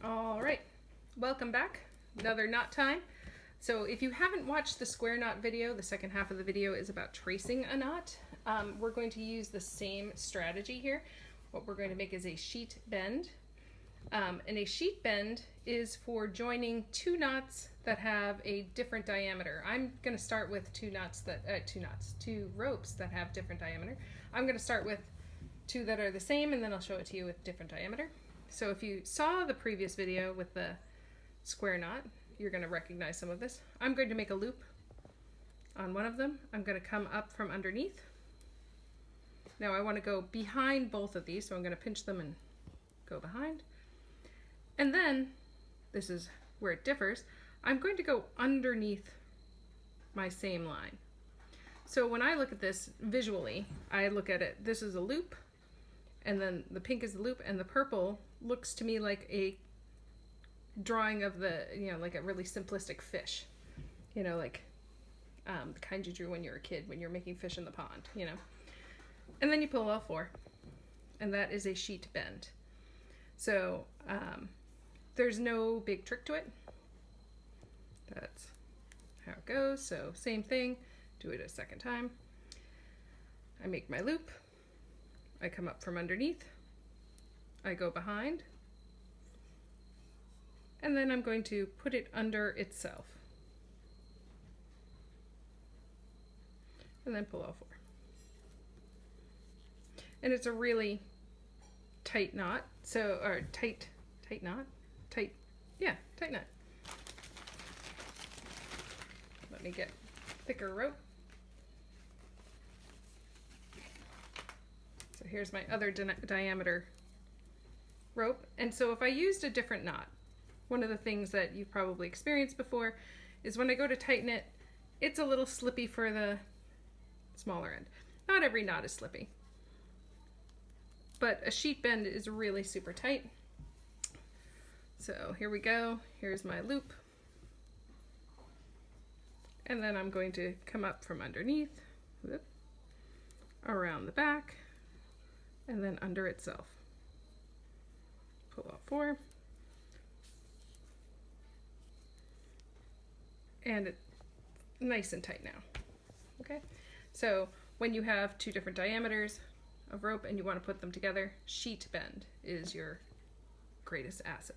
All right, welcome back. Another knot time. So if you haven't watched the square knot video, the second half of the video is about tracing a knot. We're going to use the same strategy here. What we're going to make is a sheet bend. And a sheet bend is for joining two knots that have a different diameter. I'm going to start with two ropes that have different diameter. I'm going to start with two that are the same, and then I'll show it to you with different diameter. So if you saw the previous video with the square knot, you're going to recognize some of this. I'm going to make a loop on one of them. I'm going to come up from underneath. Now I want to go behind both of these, so I'm going to pinch them and go behind. And then, this is where it differs, I'm going to go underneath my same line. So when I look at this visually, I look at it, this is a loop, and then the pink is the loop, and the purple looks to me like a drawing of the, like a really simplistic fish. Like the kind you drew when you were a kid, when you're making fish in the pond, And then you pull all four, and that is a sheet bend. So there's no big trick to it. That's how it goes. So same thing, do it a second time. I make my loop, I come up from underneath, I go behind, and then I'm going to put it under itself. And then pull all four. And it's a really tight knot, tight knot. Let me get thicker rope. So here's my other diameter rope. And so if I used a different knot, one of the things that you've probably experienced before is when I go to tighten it, it's a little slippy for the smaller end. Not every knot is slippy, but a sheet bend is really super tight. So here we go. Here's my loop. And then I'm going to come up from underneath, around the back, and then under itself. Pull out four. And it's nice and tight now. Okay? So when you have two different diameters of rope and you want to put them together, sheet bend is your greatest asset.